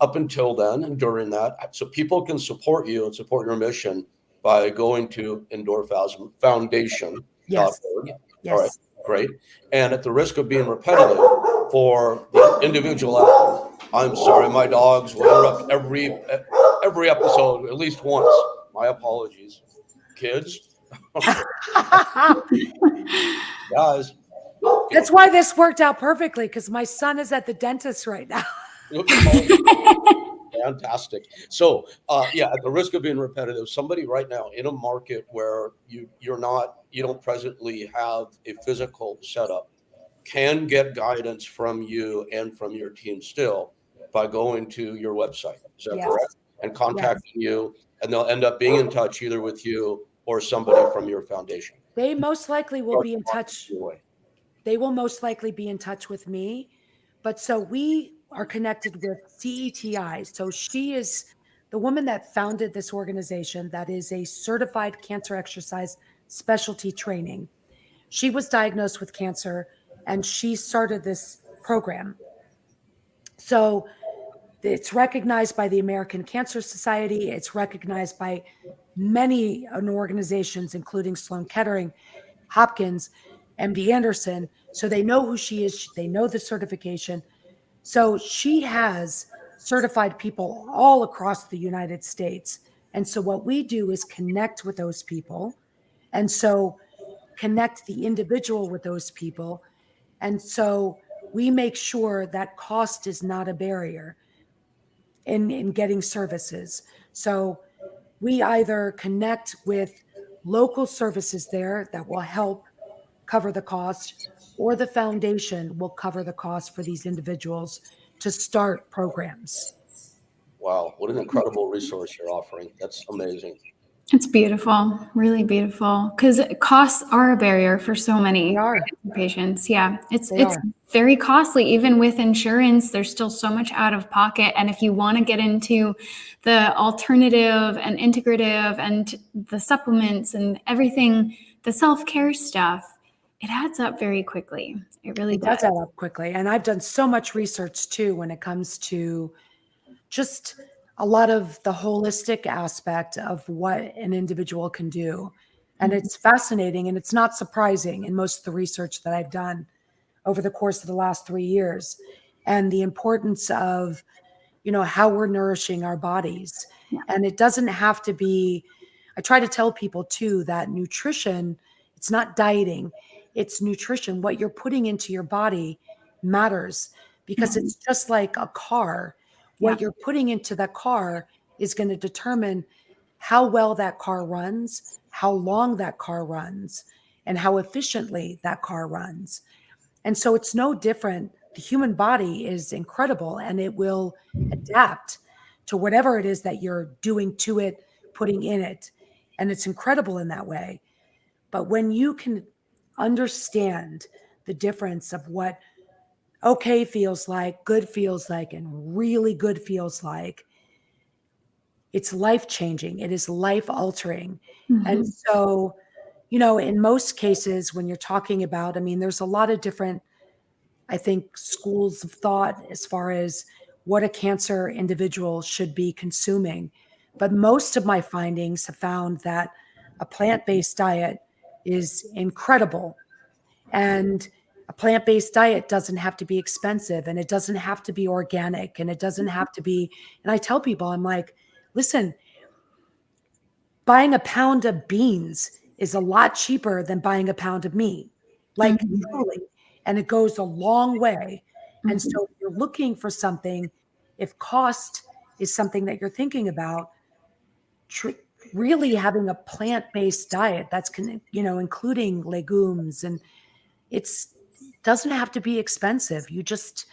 up until then and during that, so people can support you and support your mission by going to Endorphasm Foundation. Yes. Yes. All right, great. And at the risk of being repetitive for the individual athlete, I'm sorry, my dogs will interrupt every episode at least once. My apologies, kids. Guys. That's why this worked out perfectly, because my son is at the dentist right now. Fantastic. So, yeah, at the risk of being repetitive, somebody right now in a market where you don't presently have a physical setup can get guidance from you and from your team still by going to your website. Is that correct? And contacting you, and they'll end up being in touch either with you or somebody from your foundation. They most likely will be in touch. They will most likely be in touch with me. But so we are connected with CETI. So she is the woman that founded this organization that is a certified cancer exercise specialty training. She was diagnosed with cancer and she started this program. So it's recognized by the American Cancer Society. It's recognized by many organizations, including Sloan Kettering, Hopkins, MD Anderson. So they know who she is. They know the certification. So she has certified people all across the United States. And so what we do is connect with those people. And so connect the individual with those people. And so we make sure that cost is not a barrier in getting services. So we either connect with local services there that will help cover the cost, or the foundation will cover the cost for these individuals to start programs. Wow, what an incredible resource you're offering. That's amazing. It's beautiful, really beautiful, because costs are a barrier for so many patients. Yeah, it's very costly. Even with insurance, there's still so much out of pocket. And if you want to get into the alternative and integrative and the supplements and everything, the self-care stuff, it adds up very quickly. It really does. It does add up quickly. And I've done so much research too when it comes to just a lot of the holistic aspect of what an individual can do. And it's fascinating, and it's not surprising in most of the research that I've done over the course of the last 3 years, and the importance of, how we're nourishing our bodies. And it doesn't have to be, I try to tell people too, that nutrition, it's not dieting, it's nutrition. What you're putting into your body matters, because it's just like a car. What you're putting into that car is going to determine how well that car runs, how long that car runs, and how efficiently that car runs. And so it's no different the human body is incredible, and it will adapt to whatever it is that you're doing to it, putting in it. And it's incredible in that way. But when you can understand the difference of what okay feels like, good feels like, and really good feels like, it's life changing. It is life altering. And so, in most cases, when you're talking about, I mean, there's a lot of different, I think, schools of thought as far as what a cancer individual should be consuming. But most of my findings have found that a plant-based diet is incredible. And a plant-based diet doesn't have to be expensive, and it doesn't have to be organic, and it doesn't have to be, and I tell people, I'm like, listen, buying a pound of beans is a lot cheaper than buying a pound of meat, like truly. And it goes a long way. And so if you're looking for something, if cost is something that you're thinking about, really having a plant-based diet that's, including legumes, and it's doesn't have to be expensive. You just,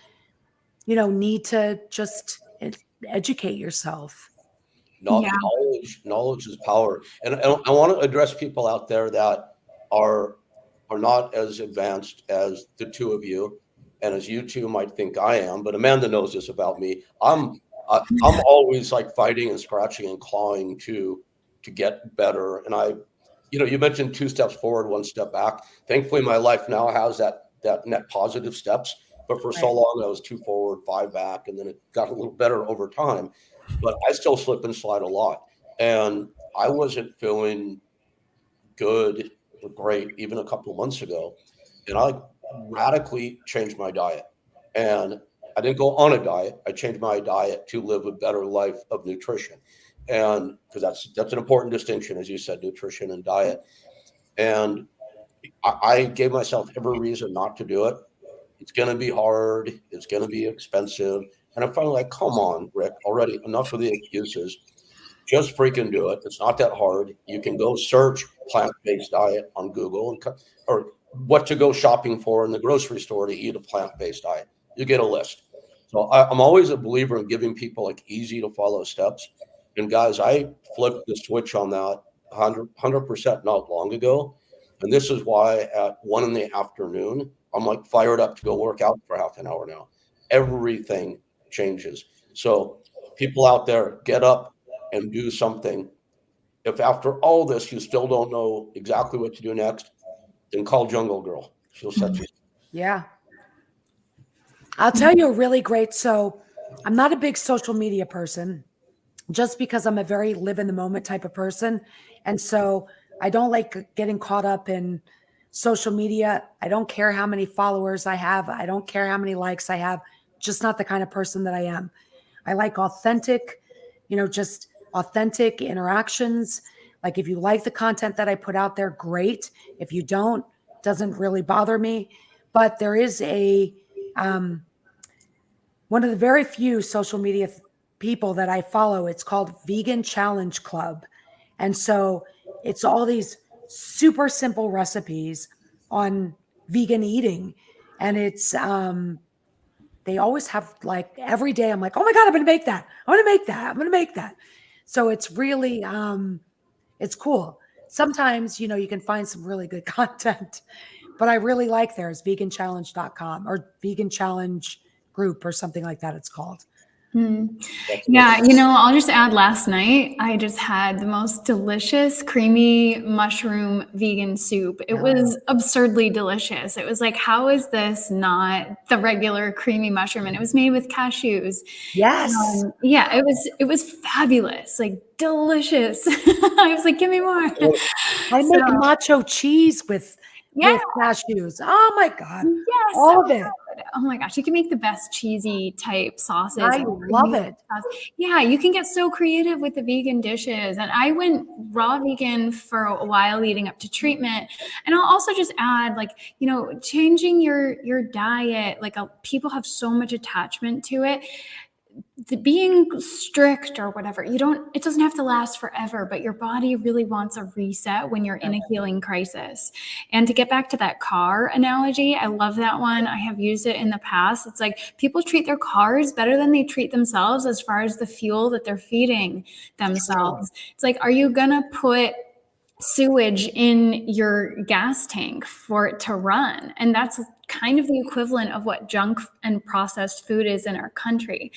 need to just educate yourself. Yeah. Knowledge is power. And I want to address people out there that are not as advanced as the two of you, and as you two might think I am. But Amanda knows this about me. I'm always like fighting and scratching and clawing to get better. And you mentioned 2 steps forward, 1 step back. Thankfully, my life now has that net positive steps. But for so long, I was 2 forward, 5 back, and then it got a little better over time. But I still slip and slide a lot. And I wasn't feeling good or great even a couple of months ago. And I radically changed my diet. And I didn't go on a diet. I changed my diet to live a better life of nutrition. And because that's an important distinction, as you said, nutrition and diet. And I gave myself every reason not to do it. It's going to be hard. It's going to be expensive. And I'm finally like, come on, Rick, already enough of the excuses. Just freaking do it. It's not that hard. You can go search plant-based diet on Google or what to go shopping for in the grocery store to eat a plant-based diet. You get a list. So I'm always a believer in giving people like easy to follow steps. And guys, I flipped the switch on that 100% not long ago. And this is why at 1 in the afternoon, I'm like fired up to go work out for half an hour now. Everything changes. So people out there, get up and do something. If after all this you still don't know exactly what to do next, then call Jungle Grrrl. She'll set you. Yeah. I'll tell you a really great, so I'm not a big social media person just because I'm a very live in the moment type of person. And so I don't like getting caught up in social media. I don't care how many followers I have. I don't care how many likes I have. Just not the kind of person that I am. I like authentic, just authentic interactions. Like if you like the content that I put out there, great. If you don't, doesn't really bother me. But there is one of the very few social media people that I follow. It's called Vegan Challenge Club. And so it's all these super simple recipes on vegan eating. And it's, they always have like every day, I'm like, oh my God, I'm going to make that. I'm going to make that. I'm going to make that. So it's really, it's cool. Sometimes, you can find some really good content, but I really like theirs, veganchallenge.com or Vegan Challenge Group or something like that. It's called. Yeah, I'll just add, last night I just had the most delicious creamy mushroom vegan soup. It was absurdly delicious. It was like, how is this not the regular creamy mushroom? And it was made with cashews. Yes. Yeah, it was fabulous, like delicious. I was like, give me more. I make nacho cheese with cashews. Oh my God. Yes. All of it. Oh my gosh, you can make the best cheesy type sauces. I love it. Yeah, you can get so creative with the vegan dishes. And I went raw vegan for a while leading up to treatment. And I'll also just add, like, changing your diet, like people have so much attachment to it. being strict or whatever, it doesn't have to last forever, but your body really wants a reset when you're in a healing crisis. And to get back to that car analogy, I love that one. I have used it in the past. It's like people treat their cars better than they treat themselves as far as the fuel that they're feeding themselves. It's like, are you gonna put sewage in your gas tank for it to run? And that's kind of the equivalent of what junk and processed food is in our country.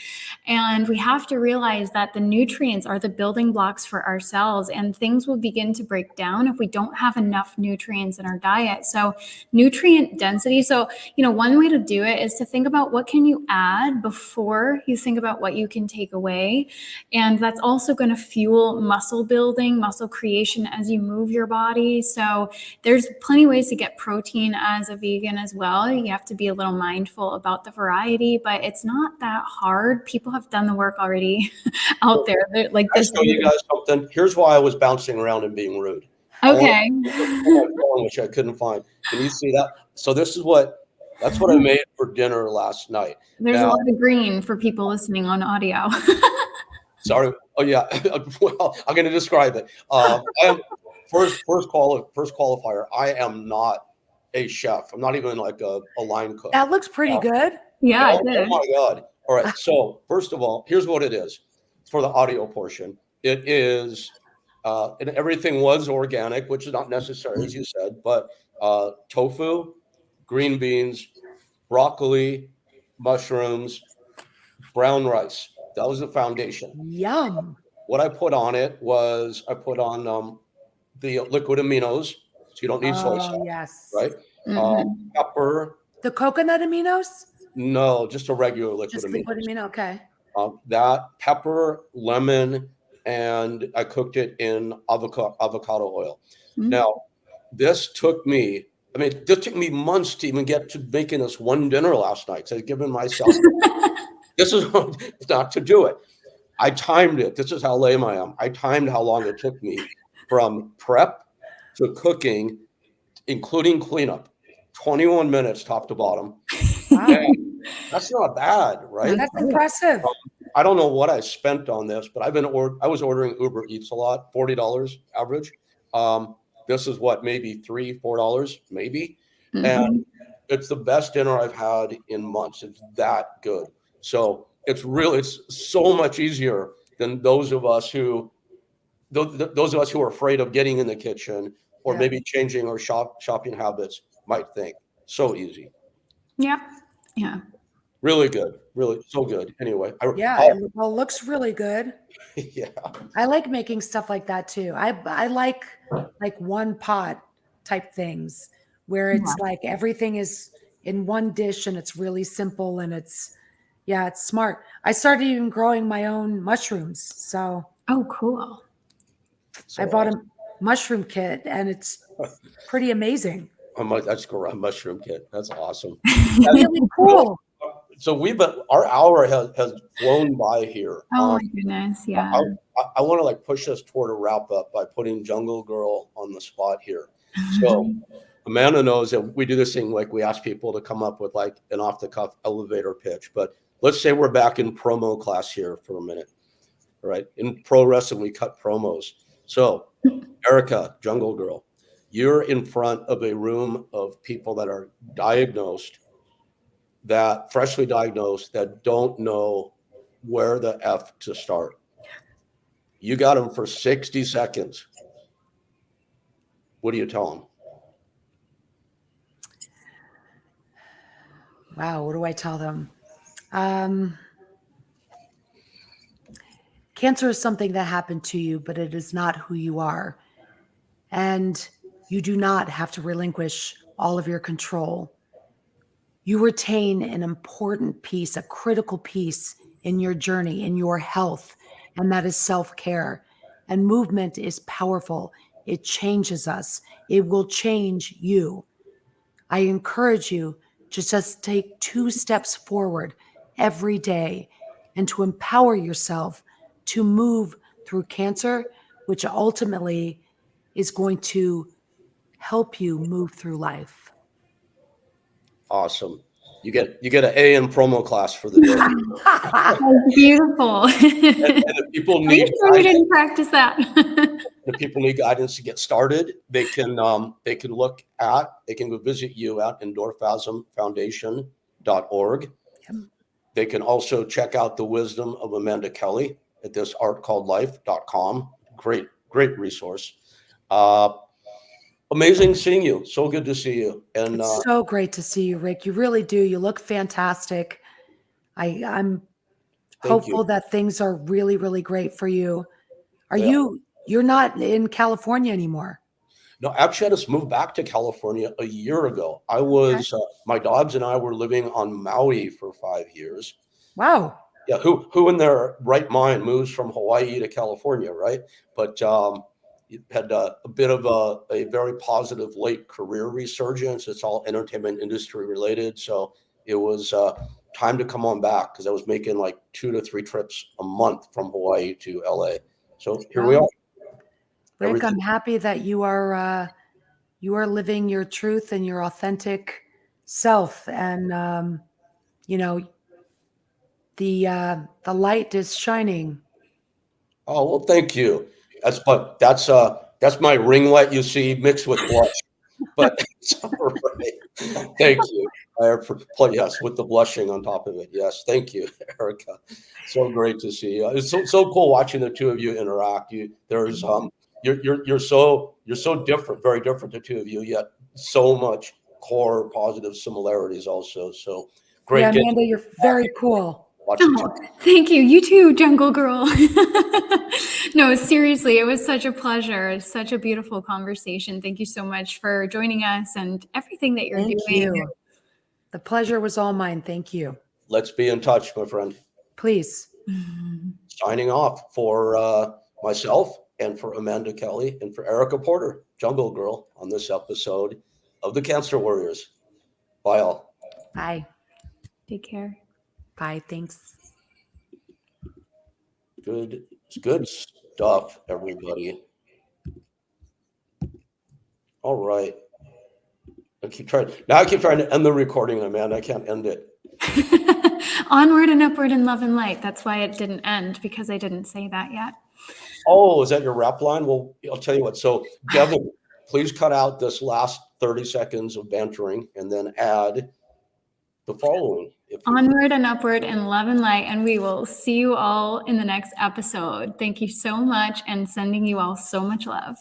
And we have to realize that the nutrients are the building blocks for our cells, and things will begin to break down if we don't have enough nutrients in our diet. So nutrient density. So, one way to do it is to think about what can you add before you think about what you can take away. And that's also going to fuel muscle building, muscle creation as you move your body. So there's plenty of ways to get protein as a vegan as well. You have to be a little mindful about the variety, but it's not that hard. People have done the work already out there. Like I this. show you guys something. Here's why I was bouncing around and being rude. Okay. Which I couldn't find. Can you see that? So that's what I made for dinner last night. There's a lot of green for people listening on audio. Sorry. Oh yeah. Well, I'm going to describe it. I am first qualifier. I am not a chef. I'm not even like a line cook. That looks pretty good. Yeah. Oh my God. All right. So first of all, here's what it is for the audio portion. It is, and everything was organic, which is not necessary, as you said, but tofu, green beans, broccoli, mushrooms, brown rice. That was the foundation. Yum. What I put on it was I put on the liquid aminos, so you don't need soy sauce, yes. right? Mm-hmm. Pepper. The coconut aminos? No, just a regular liquid Just aminos. liquid amino, okay. That pepper, lemon, and I cooked it in avocado oil. Mm-hmm. Now, this took me months to even get to making this one dinner last night. So I've given myself, this is not to do it. I timed it. This is how lame I am. I timed how long it took me from prep to cooking, including cleanup. 21 minutes top to bottom. Wow. That's not bad, right? That's impressive. I don't know what I spent on this, but I was ordering Uber Eats a lot, $40 average. This is what, maybe $3, $4, maybe. Mm-hmm. And it's the best dinner I've had in months. It's that good. So it's so much easier than those of us who are afraid of getting in the kitchen or maybe changing our shopping habits might think. So easy. Yeah. Yeah. Really good. Really so good. Anyway. It looks really good. Yeah. I like making stuff like that too. I like one pot type things where it's like everything is in one dish and it's really simple and it's smart. I started even growing my own mushrooms. So Cool. I bought a mushroom kit and it's pretty amazing. That's great. A mushroom kit. That's awesome. Really cool. So our hour has flown by here. Oh my goodness. Yeah. I want to push us toward a wrap up by putting Jungle Grrrl on the spot here. So Amanda knows that we do this thing, we ask people to come up with an off the cuff elevator pitch, but let's say we're back in promo class here for a minute. All right. In pro wrestling, we cut promos. So Erica, Jungle Grrrl, you're in front of a room of people that are freshly diagnosed, that don't know where the F to start. You got them for 60 seconds. What do you tell them? Wow. What do I tell them? Cancer is something that happened to you, but it is not who you are. And you do not have to relinquish all of your control. You retain an important piece, a critical piece in your journey, in your health, and that is self-care. And movement is powerful. It changes us. It will change you. I encourage you to just take 2 steps forward every day and to empower yourself to move through cancer, which ultimately is going to help you move through life. Awesome. You get an A in promo class for the day. That's beautiful. And if people Are you need sure you didn't practice that? if people need guidance to get started, they can go visit you at endorphasmfoundation.org. They can also check out the wisdom of Amanda Kelly at thisartcalledlife.com. Great resource. Amazing seeing you. So good to see you. And It's so great to see you, Rick. You really do. You look fantastic. I'm thank you. hopeful that things are really, really great for you. Yeah. You're not in California anymore? No, actually, I just moved back to California a year ago. I was my dogs and I were living on Maui for 5 years. Wow. Yeah, who in their right mind moves from Hawaii to California, right? But you had a bit of a very positive late career resurgence. It's all entertainment industry related, so it was time to come on back because I was making like 2 to 3 trips a month from Hawaii to LA. So here we are. Rick, Everything. I'm happy that you are living your truth and your authentic self, and you know the light is shining. Oh well, thank you. That's my ring light you see mixed with blush, but it's all right. Thank you. Yes, with the blushing on top of it. Yes, thank you, Erica. So great to see you. It's so cool watching the two of you interact. You're so different, very different, the two of you, yet so much core positive similarities also. So great. Yeah, Amanda, you're very cool. Watching. Oh, thank you. You too, Jungle Grrrl. No, seriously, it was such a pleasure. Such a beautiful conversation. Thank you so much for joining us and everything that you're Thank doing. you. The pleasure was all mine. Thank you. Let's be in touch, my friend. Please. Signing off for myself and for Amanda Kelly and for Erica Porter, Jungle Grrrl, on this episode of the Cancer Warriors. Bye all. Bye. Take care. Bye. Thanks. Good stuff, everybody. All right. I keep trying to end the recording, Amanda. I can't end it. Onward and upward in love and light. That's why it didn't end, because I didn't say that yet. Oh, is that your rap line? Well, I'll tell you what. So, Devin, please cut out this last 30 seconds of bantering and then add the following. Onward and upward in love and light. And we will see you all in the next episode. Thank you so much, and sending you all so much love.